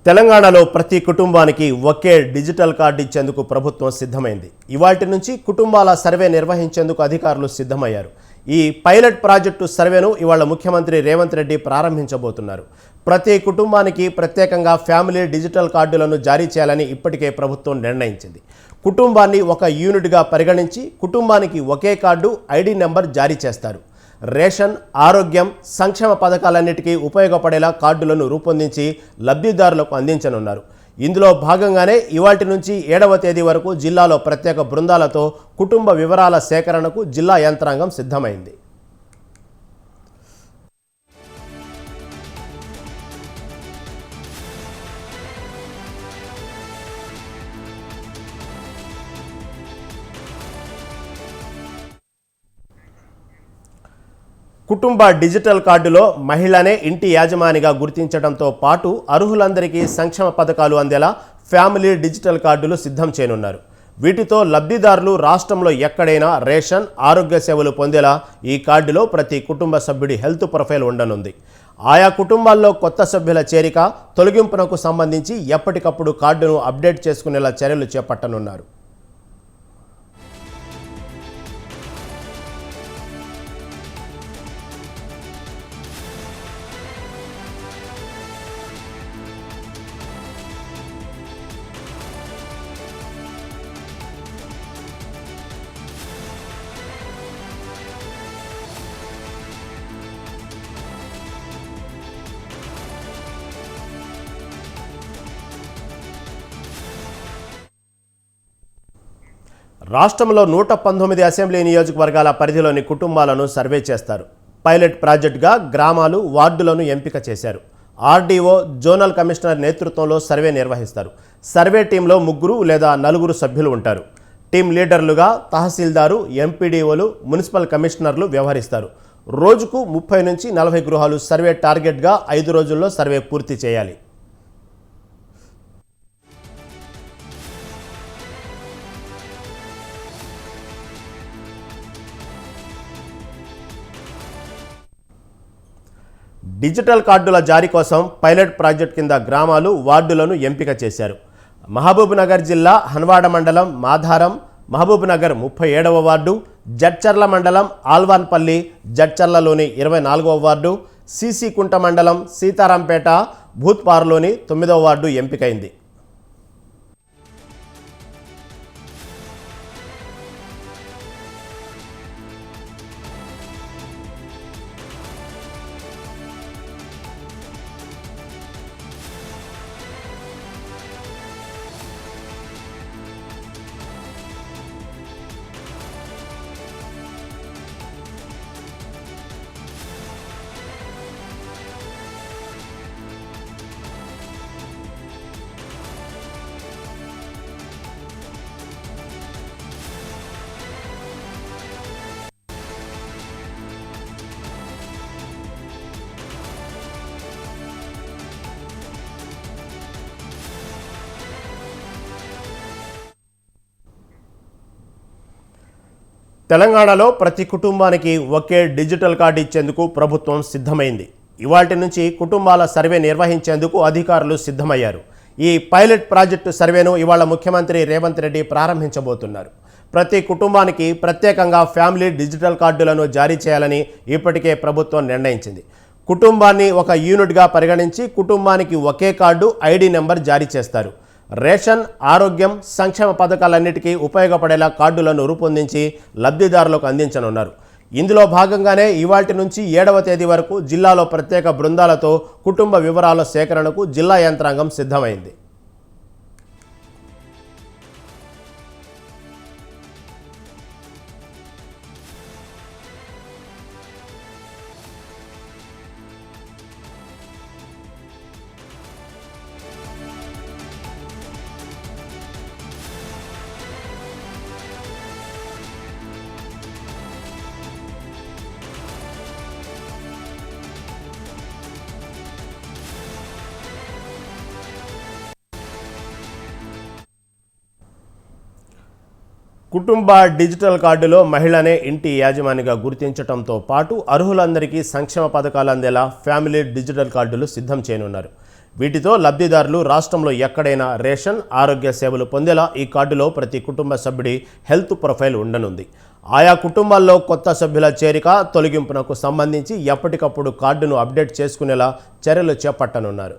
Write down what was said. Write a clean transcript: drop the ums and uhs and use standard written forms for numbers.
తెలంగాణలో ప్రతి కుటుంబానికి ఒకే డిజిటల్ కార్డు ఇచ్చేందుకు ప్రభుత్వం సిద్ధమైంది. ఇవాల్టి నుంచి కుటుంబాల సర్వే నిర్వహించేందుకు అధికారులు సిద్ధమయ్యారు. ఈ పైలట్ ప్రాజెక్టు సర్వేను ఇవాళ ముఖ్యమంత్రి రేవంత్ రెడ్డి ప్రారంభించబోతున్నారు. ప్రతి కుటుంబానికి ప్రత్యేకంగా ఫ్యామిలీ డిజిటల్ కార్డులను జారీ చేయాలని ఇప్పటికే ప్రభుత్వం నిర్ణయించింది. కుటుంబాన్ని ఒక యూనిట్గా పరిగణించి కుటుంబానికి ఒకే కార్డు, ఐడి నెంబర్ జారీ చేస్తారు. రేషన్, ఆరోగ్యం, సంక్షేమ పథకాలన్నిటికీ ఉపయోగపడేలా కార్డులను రూపొందించి లబ్ధిదారులకు అందించనున్నారు. ఇందులో భాగంగానే ఇవాల్టి నుంచి 7వ తేదీ వరకు జిల్లాలో ప్రత్యేక బృందాలతో కుటుంబ వివరాల సేకరణకు జిల్లా యంత్రాంగం సిద్ధమైంది. కుటుంబ డిజిటల్ కార్డులో మహిళనే ఇంటి యాజమానిగా గుర్తించడంతో పాటు అర్హులందరికీ సంక్షేమ పథకాలు అందేలా ఫ్యామిలీ డిజిటల్ కార్డులు సిద్ధం చేయనున్నారు. వీటితో లబ్ధిదారులు రాష్ట్రంలో ఎక్కడైనా రేషన్, ఆరోగ్య సేవలు పొందేలా ఈ కార్డులో ప్రతి కుటుంబ సభ్యుడి హెల్త్ ప్రొఫైల్ ఉండనుంది. ఆయా కుటుంబాల్లో కొత్త సభ్యుల చేరిక, తొలగింపునకు సంబంధించి ఎప్పటికప్పుడు కార్డును అప్డేట్ చేసుకునేలా చర్యలు చేపట్టనున్నారు. రాష్ట్రంలో 119 అసెంబ్లీ నియోజకవర్గాల పరిధిలోని కుటుంబాలను సర్వే చేస్తారు. పైలట్ ప్రాజెక్టుగా గ్రామాలు, వార్డులను ఎంపిక చేశారు. ఆర్డీఓ, జోనల్ కమిషనర్ నేతృత్వంలో సర్వే నిర్వహిస్తారు. సర్వే టీంలో 3 లేదా 4 సభ్యులు ఉంటారు. టీం లీడర్లుగా తహసీల్దారు, ఎంపీడీఓలు, మున్సిపల్ కమిషనర్లు వ్యవహరిస్తారు. రోజుకు 30 నుంచి 40 గృహాలు సర్వే టార్గెట్గా 5 రోజుల్లో సర్వే పూర్తి చేయాలి. డిజిటల్ కార్డుల జారీ కోసం పైలట్ ప్రాజెక్ట్ కింద గ్రామాలు, వార్డులను ఎంపిక చేశారు. మహబూబ్నగర్ జిల్లా హన్వాడ మండలం మాధారం, మహబూబ్నగర్ 37వ వార్డు, జడ్చర్ల మండలం ఆల్వాన్పల్లి, జడ్చర్లలోని 24వ వార్డు, సీసీకుంట మండలం సీతారాంపేట, భూత్పార్లోని 9వ వార్డు ఎంపికైంది. తెలంగాణలో ప్రతి కుటుంబానికి ఒకే డిజిటల్ కార్డు ఇచ్చేందుకు ప్రభుత్వం సిద్ధమైంది. ఇవాల్టి నుంచి కుటుంబాల సర్వే నిర్వహించేందుకు అధికారులు సిద్ధమయ్యారు. ఈ పైలట్ ప్రాజెక్టు సర్వేను ఇవాళ ముఖ్యమంత్రి రేవంత్ రెడ్డి ప్రారంభించబోతున్నారు. ప్రతి కుటుంబానికి ప్రత్యేకంగా ఫ్యామిలీ డిజిటల్ కార్డులను జారీ చేయాలని ఇప్పటికే ప్రభుత్వం నిర్ణయించింది. కుటుంబాన్ని ఒక యూనిట్గా పరిగణించి కుటుంబానికి ఒకే కార్డు, ఐడి నెంబర్ జారీ చేస్తారు. రేషన్, ఆరోగ్యం, సంక్షేమ పథకాలన్నిటికీ ఉపయోగపడేలా కార్డులను రూపొందించి లబ్ధిదారులకు అందించనున్నారు. ఇందులో భాగంగానే ఇవాల్టి నుంచి 7వ తేదీ వరకు జిల్లాలో ప్రత్యేక బృందాలతో కుటుంబ వివరాల సేకరణకు జిల్లా యంత్రాంగం సిద్ధమైంది. కుటుంబ డిజిటల్ కార్డులో మహిళనే ఇంటి యాజమానిగా గుర్తించడంతో పాటు అర్హులందరికీ సంక్షేమ పథకాలు అందేలా ఫ్యామిలీ డిజిటల్ కార్డులు సిద్ధం చేయనున్నారు. వీటితో లబ్ధిదారులు రాష్ట్రంలో ఎక్కడైనా రేషన్, ఆరోగ్య సేవలు పొందేలా ఈ కార్డులో ప్రతి కుటుంబ సభ్యుడి హెల్త్ ప్రొఫైల్ ఉండనుంది. ఆయా కుటుంబాల్లో కొత్త సభ్యుల చేరిక, తొలగింపునకు సంబంధించి ఎప్పటికప్పుడు కార్డును అప్డేట్ చేసుకునేలా చర్యలు చేపట్టనున్నారు.